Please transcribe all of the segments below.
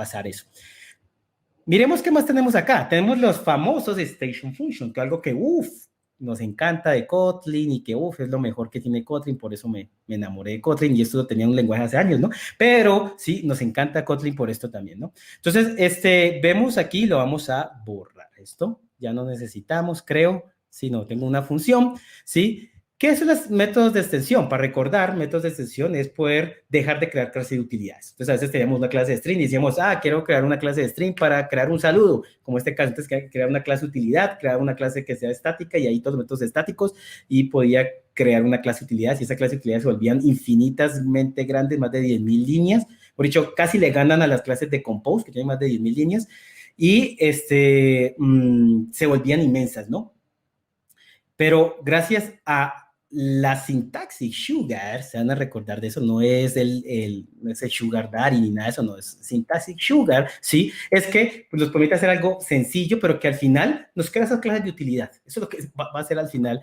pasar eso. Miremos qué más tenemos acá. Tenemos los famosos Station Function, que es algo que, nos encanta de Kotlin y que, es lo mejor que tiene Kotlin, por eso me enamoré de Kotlin y esto lo tenía un lenguaje hace años, ¿no? Pero sí, nos encanta Kotlin por esto también, ¿no? Entonces, vemos aquí, lo vamos a borrar. Esto ya no necesitamos, creo, si no, tengo una función, ¿sí? ¿Qué son los métodos de extensión? Para recordar, métodos de extensión es poder dejar de crear clases de utilidades. Entonces, a veces teníamos una clase de string y decíamos, quiero crear una clase de string para crear un saludo, como este caso, entonces crear una clase de utilidad, crear una clase que sea estática y ahí todos los métodos estáticos y podía crear una clase de utilidades y esa clase de utilidades se volvían infinitamente grandes, más de 10,000 líneas. Por dicho, casi le ganan a las clases de Compose, que tienen más de 10,000 líneas y se volvían inmensas, ¿no? Pero gracias a la sintaxis Sugar, se van a recordar de eso, no es no es el Sugar Daddy ni nada de eso, no, es sintaxis Sugar, ¿sí? Es que pues, nos permite hacer algo sencillo, pero que al final nos crea esas clases de utilidad. Eso es lo que va a hacer al final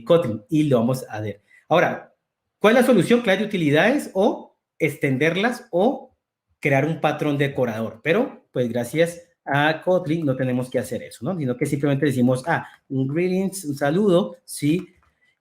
Kotlin, y lo vamos a ver. Ahora, ¿cuál es la solución? Clases de utilidades o extenderlas o crear un patrón decorador, pero pues gracias a Kotlin no tenemos que hacer eso, ¿no? Sino que simplemente decimos, un greetings, un saludo, ¿sí?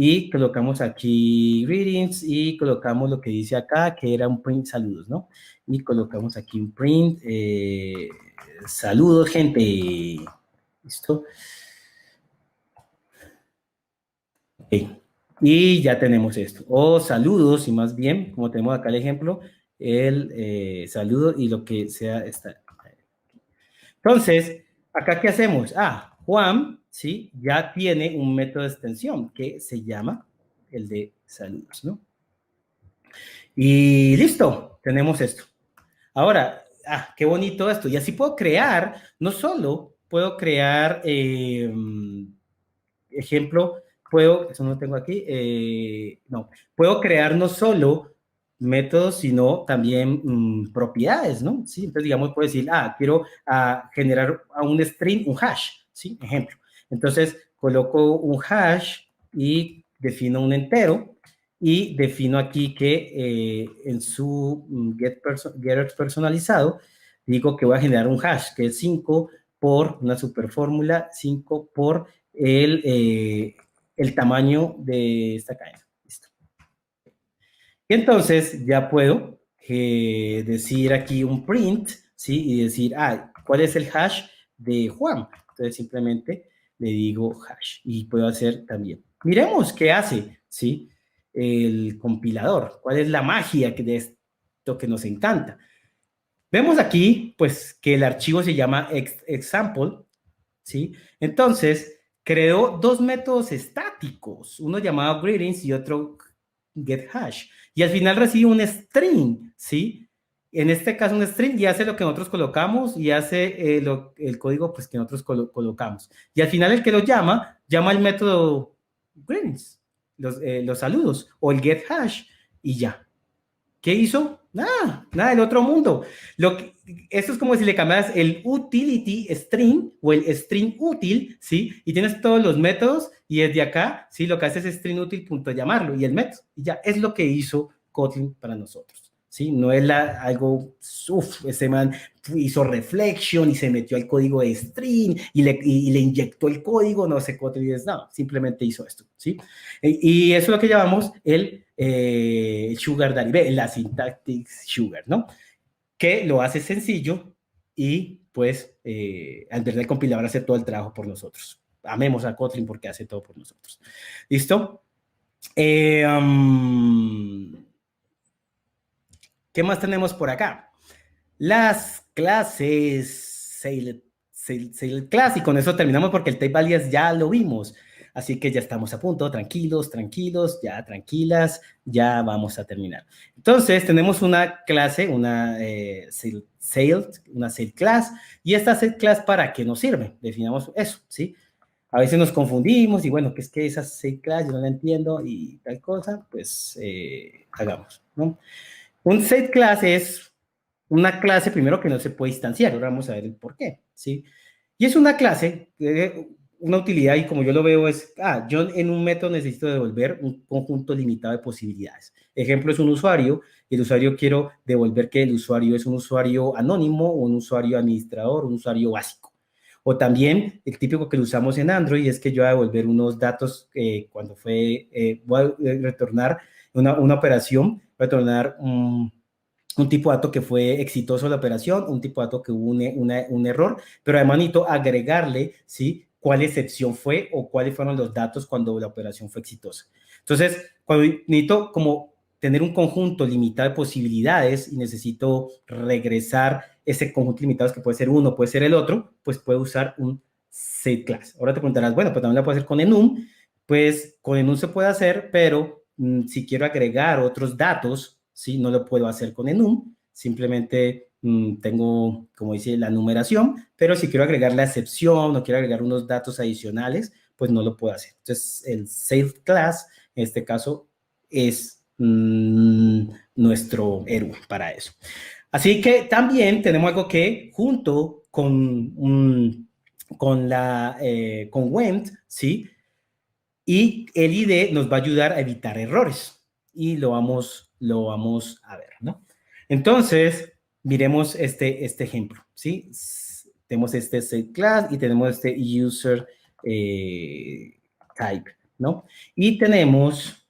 Y colocamos aquí greetings y colocamos lo que dice acá, que era un print saludos, ¿no? Y colocamos aquí un print saludos, gente. ¿Listo? Okay. Y ya tenemos esto. O saludos, y más bien, como tenemos acá el ejemplo, el saludo y lo que sea está. Entonces, ¿acá qué hacemos? Juan, ¿sí? Ya tiene un método de extensión que se llama el de saludos, ¿no? Y listo, tenemos esto. Ahora, qué bonito esto. Y así puedo crear, no solo puedo crear, ejemplo, eso no tengo aquí, no, puedo crear no solo métodos, sino también propiedades, ¿no? Sí, entonces, digamos, puedo decir, quiero generar a un string un hash, ¿sí? Ejemplo. Entonces, coloco un hash y defino un entero y defino aquí que en su getter personalizado digo que voy a generar un hash que es 5 por una superfórmula, 5 por el tamaño de esta cadena. Listo. Y entonces ya puedo decir aquí un print, ¿sí? Y decir, ¿cuál es el hash de Juan? Entonces simplemente le digo hash y puedo hacer también. Miremos qué hace, ¿sí? El compilador. ¿Cuál es la magia de esto que nos encanta? Vemos aquí, pues, que el archivo se llama example, ¿sí? Entonces, creó dos métodos estáticos, uno llamado greetings y otro getHash. Y al final recibe un string, ¿sí? En este caso un string y hace lo que nosotros colocamos y hace el código pues, que nosotros colocamos. Y al final el que lo llama el método greetings, los saludos, o el getHash, y ya. ¿Qué hizo? Nada del otro mundo. Esto es como si le cambiaras el utility string o el string útil, ¿sí? Y tienes todos los métodos y desde acá, ¿sí? Lo que hace es string útil punto llamarlo y el método. Y ya es lo que hizo Kotlin para nosotros, ¿sí? No es algo, ese man hizo reflection y se metió al código de string y le inyectó el código, no sé, Kotlin no, simplemente hizo esto, ¿sí? Y eso es lo que llamamos el Sugar Daddy, la sintaxis Sugar, ¿no? Que lo hace sencillo y pues al verdad el compilador hace todo el trabajo por nosotros. Amemos a Kotlin porque hace todo por nosotros. ¿Listo? ¿Qué más tenemos por acá? Las clases Sailed Class, y con eso terminamos porque el type alias ya lo vimos. Así que ya estamos a punto, tranquilos, ya tranquilas, ya vamos a terminar. Entonces, tenemos una clase, una Sailed Class, y esta Sailed Class, ¿para qué nos sirve? Definamos eso, ¿sí? A veces nos confundimos y bueno, ¿qué es que esa Sailed Class? Yo no la entiendo y tal cosa, pues hagamos, ¿no? Un Sailed Class es una clase, primero, que no se puede instanciar, ahora vamos a ver el por qué, ¿sí? Y es una clase una utilidad y como yo lo veo es, yo en un método necesito devolver un conjunto limitado de posibilidades. Ejemplo es un usuario, y el usuario quiero devolver que el usuario es un usuario anónimo, un usuario administrador, un usuario básico. O también el típico que lo usamos en Android es que yo voy a devolver unos datos cuando voy a retornar una operación, voy a retornar un tipo de dato que fue exitoso la operación, un tipo de dato que hubo un error, pero además necesito agregarle, ¿sí? Cuál excepción fue o cuáles fueron los datos cuando la operación fue exitosa. Entonces, cuando necesito como tener un conjunto limitado de posibilidades y necesito regresar ese conjunto limitado que puede ser uno, puede ser el otro, pues puedo usar un setClass. Ahora te preguntarás, bueno, pues también lo puedo hacer con enum. Pues con enum se puede hacer, pero si quiero agregar otros datos, ¿sí? No lo puedo hacer con enum, simplemente tengo, como dice, la numeración, pero si quiero agregar la excepción o quiero agregar unos datos adicionales, pues no lo puedo hacer. Entonces, el setClass, en este caso, es nuestro héroe para eso. Así que también tenemos algo que junto con Went, ¿sí? Y el ID nos va a ayudar a evitar errores. Y lo vamos a ver, ¿no? Entonces, miremos este ejemplo, ¿sí? Tenemos este setClass y tenemos este user type, ¿no? Y tenemos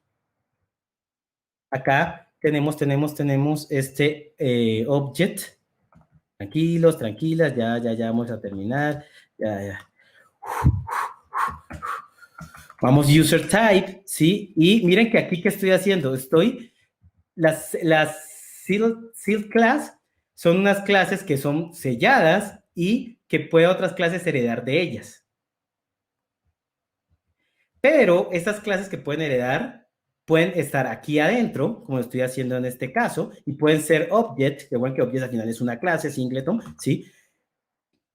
acá, tenemos este object. Tranquilos, tranquilas, ya vamos a terminar. Ya. Vamos user type, ¿sí? Y miren que aquí, ¿qué estoy haciendo? Las sealed class son unas clases que son selladas y que puede otras clases heredar de ellas. Pero estas clases que pueden heredar pueden estar aquí adentro, como estoy haciendo en este caso, y pueden ser object, que bueno que object al final es una clase, singleton, ¿sí?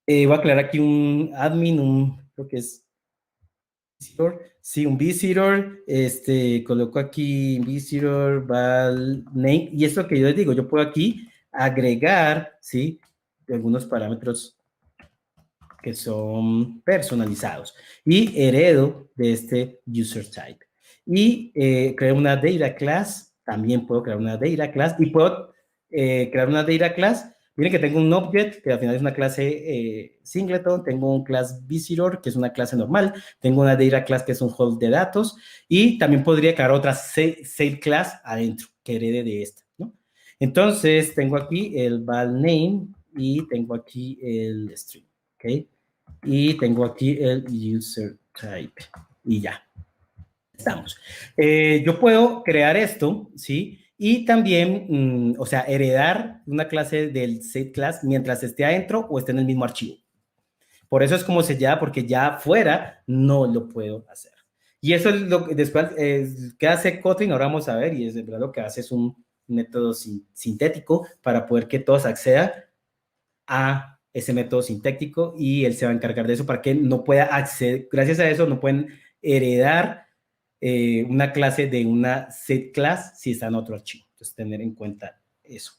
Voy a aclarar aquí un admin, creo que es visitor, sí, un visitor, coloco aquí visitor, val name, y esto que yo les digo, yo puedo aquí agregar, ¿sí? Algunos parámetros que son personalizados y heredo de este user type. Y creo una data class, también puedo crear una data class y puedo crear una data class. Miren que tengo un object, que al final es una clase singleton, tengo un class visitor, que es una clase normal, tengo una data class, que es un hold de datos, y también podría crear otra save class adentro, que herede de esta, ¿no? Entonces, tengo aquí el val name y tengo aquí el string, ¿ok? Y tengo aquí el user type y ya estamos. Yo puedo crear esto, ¿sí? Y también, o sea, heredar una clase del setClass mientras esté adentro o esté en el mismo archivo. Por eso es como se llama, porque ya fuera no lo puedo hacer. Y eso es lo que después, ¿qué hace Kotlin? Ahora vamos a ver, y es de verdad lo que hace es un método sintético para poder que todos accedan a ese método sintáctico y él se va a encargar de eso para que no pueda acceder, gracias a eso no pueden heredar una clase de una setClass si está en otro archivo. Entonces, tener en cuenta eso.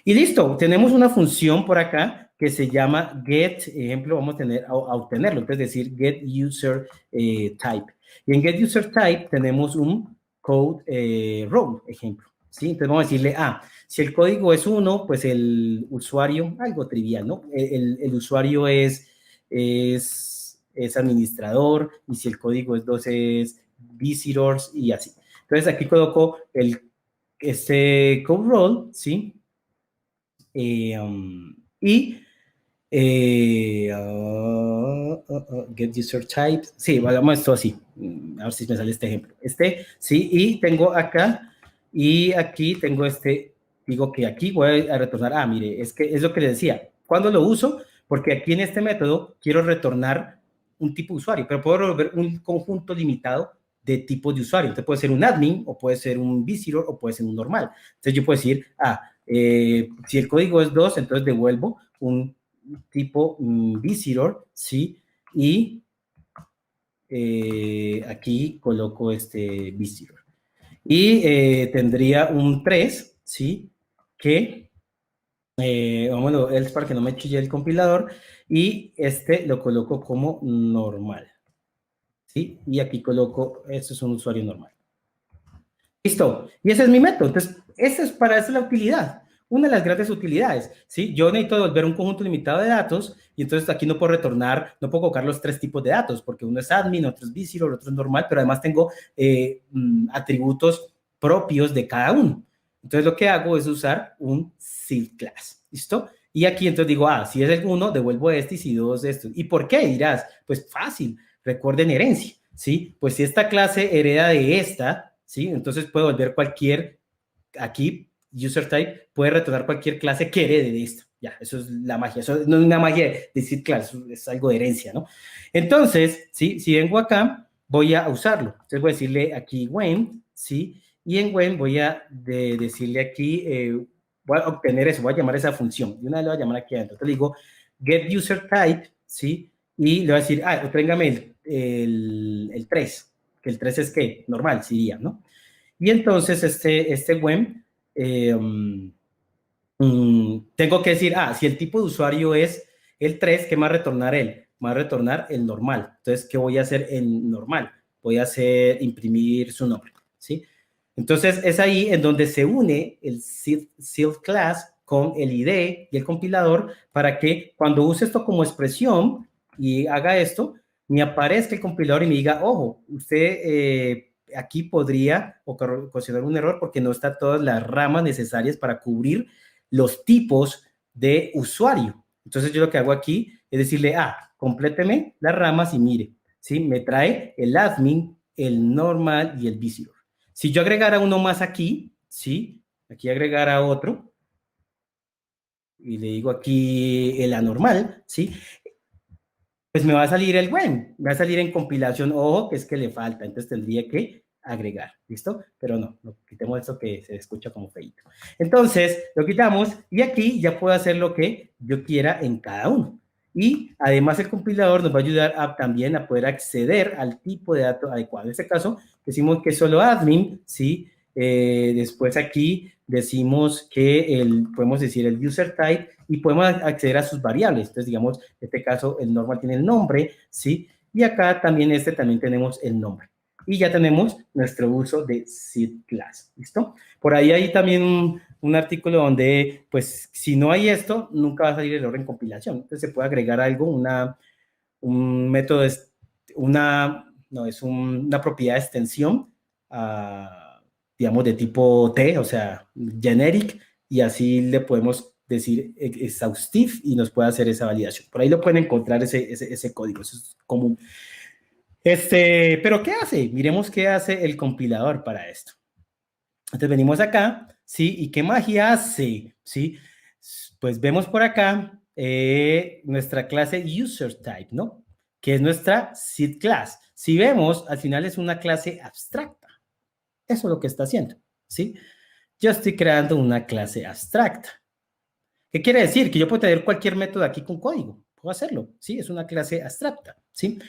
Y listo, tenemos una función por acá que se llama get, ejemplo, vamos a obtenerlo, es decir, get user type. Y en get user type tenemos un code row, ejemplo. ¿Sí? Entonces vamos a decirle, si el código es 1, pues el usuario, algo trivial, ¿no? El usuario es administrador, y si el código es 2 es visitors y así. Entonces aquí coloco este code role, ¿sí? Y get user type, sí, hagamos esto así, a ver si me sale este ejemplo. Sí, y tengo acá, y aquí tengo digo que aquí voy a retornar, mire, es que es lo que les decía, ¿cuándo lo uso? Porque aquí en este método quiero retornar un tipo de usuario, pero puedo resolver un conjunto limitado de tipos de usuario. Entonces puede ser un admin, o puede ser un visitor, o puede ser un normal. Entonces yo puedo decir, si el código es 2, entonces devuelvo un tipo visitor, ¿sí? Y aquí coloco este visitor. Y tendría un 3, ¿sí? Que, vámonos, es para que no me chille el compilador, y lo coloco como normal, ¿sí? Y aquí coloco, esto es un usuario normal. Listo. Y ese es mi método. Entonces, esa es la utilidad. Una de las grandes utilidades, ¿sí? Yo necesito devolver un conjunto limitado de datos y entonces aquí no puedo retornar, no puedo colocar los tres tipos de datos porque uno es admin, otro es visitor, otro es normal, pero además tengo atributos propios de cada uno. Entonces, lo que hago es usar un seed class. ¿Listo? Y aquí entonces digo, si es el 1, devuelvo este y si 2, esto. ¿Y por qué? Dirás, pues fácil, recuerden herencia, ¿sí? Pues si esta clase hereda de esta, ¿sí? Entonces puedo volver cualquier, aquí, user type, puede retornar cualquier clase que herede de esto. Ya, eso es la magia. Eso no es una magia de decir clase, es algo de herencia, ¿no? Entonces, ¿sí? Si vengo acá, voy a usarlo. Entonces voy a decirle aquí when, ¿sí? Y en when voy a decirle aquí, voy a obtener eso, voy a llamar esa función. Y una vez lo voy a llamar aquí adentro. Entonces le digo get user type, ¿sí? Y le voy a decir, obténgame el 3, que el 3 es que normal, sería, ¿no? Y entonces este when, tengo que decir, si el tipo de usuario es el 3, ¿qué va a retornar él? Va a retornar el normal. Entonces, ¿qué voy a hacer en normal? Voy a hacer imprimir su nombre, ¿sí? Entonces, es ahí en donde se une el seed class con el ID y el compilador para que cuando use esto como expresión y haga esto, me aparezca el compilador y me diga, ojo, usted aquí podría ocasionar un error porque no están todas las ramas necesarias para cubrir los tipos de usuario. Entonces yo lo que hago aquí es decirle, compléteme las ramas y mire, ¿sí? Me trae el admin, el normal y el visitor. Si yo agregara uno más aquí, ¿sí? Aquí agregara otro, y le digo aquí el anormal, ¿sí? Pues me va a salir el when, me va a salir en compilación, ojo, que es que le falta, entonces tendría que agregar, ¿listo? Pero no, quitemos esto que se escucha como feito. Entonces, lo quitamos y aquí ya puedo hacer lo que yo quiera en cada uno. Y además el compilador nos va a ayudar también a poder acceder al tipo de dato adecuado. En este caso, decimos que solo admin, ¿sí? Después aquí decimos que podemos decir el user type y podemos acceder a sus variables. Entonces, digamos, en este caso el normal tiene el nombre, ¿sí? Y acá también también tenemos el nombre. Y ya tenemos nuestro uso de seed class, ¿listo? Por ahí hay también un artículo donde, pues, si no hay esto, nunca va a salir el error en compilación. Entonces, se puede agregar algo, un método, una propiedad de extensión, digamos, de tipo T, o sea, generic, y así le podemos decir exhaustive y nos puede hacer esa validación. Por ahí lo pueden encontrar ese código, eso es común. Pero ¿qué hace? Miremos qué hace el compilador para esto. Entonces venimos acá, ¿sí? ¿Y qué magia hace? ¿Sí? Pues vemos por acá nuestra clase userType, ¿no? Que es nuestra seed class. Si vemos, al final es una clase abstracta. Eso es lo que está haciendo, ¿sí? Yo estoy creando una clase abstracta. ¿Qué quiere decir? Que yo puedo tener cualquier método aquí con código. Puedo hacerlo, ¿sí? Es una clase abstracta, ¿sí?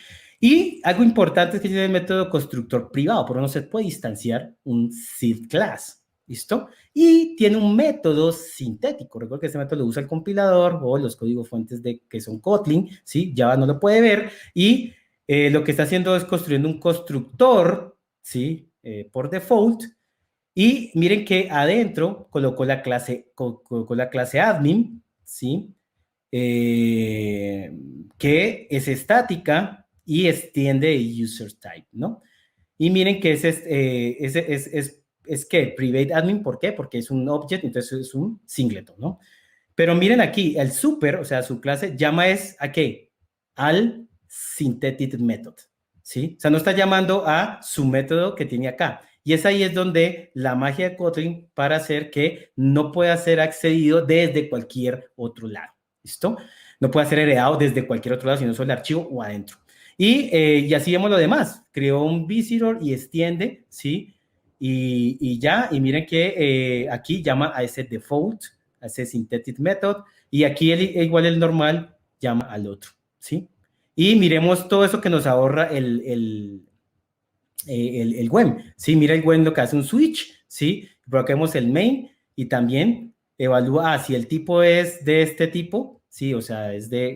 Y algo importante es que tiene el método constructor privado, pero no se puede instanciar un seed class, ¿listo? Y tiene un método sintético. Recuerda que este método lo usa el compilador o los códigos fuentes que son Kotlin, ¿sí? Java no lo puede ver. Y lo que está haciendo es construyendo un constructor, ¿sí? Por default. Y miren que adentro colocó la clase admin, ¿sí? Que es estática y extiende el user type, ¿no? Y miren que es que private admin, ¿por qué? Porque es un object, entonces es un singleton, ¿no? Pero miren aquí, el super, o sea, su clase, llama ¿a qué? Al synthetic method, ¿sí? O sea, no está llamando a su método que tiene acá. Y es ahí es donde la magia de Kotlin para hacer que no pueda ser accedido desde cualquier otro lado, ¿listo? No puede ser heredado desde cualquier otro lado, sino solo el archivo o adentro. Y así vemos lo demás. Creó un visitor y extiende, ¿sí? Y ya, y miren que aquí llama a ese default, a ese synthetic method, y aquí igual el normal llama al otro, ¿sí? Y miremos todo eso que nos ahorra el WEM, ¿sí? Mira el WEM lo que hace un switch, ¿sí? Por acá vemos el main y también evalúa, si el tipo es de este tipo, ¿sí? O sea,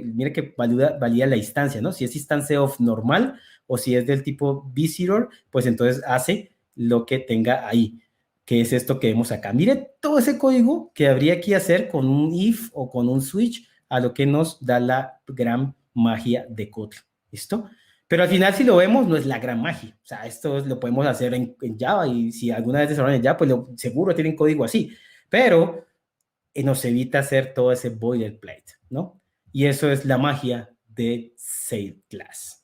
mire que valida la instancia, ¿no? Si es instancia of normal o si es del tipo visitor, pues entonces hace lo que tenga ahí, que es esto que vemos acá. Mire todo ese código que habría que hacer con un if o con un switch a lo que nos da la gran magia de Kotlin, ¿listo? Pero al final, si lo vemos, no es la gran magia. O sea, lo podemos hacer en Java y si alguna vez desarrollan en Java, pues seguro tienen código así. Pero nos evita hacer todo ese boilerplate, ¿no? Y eso es la magia de Sail Class.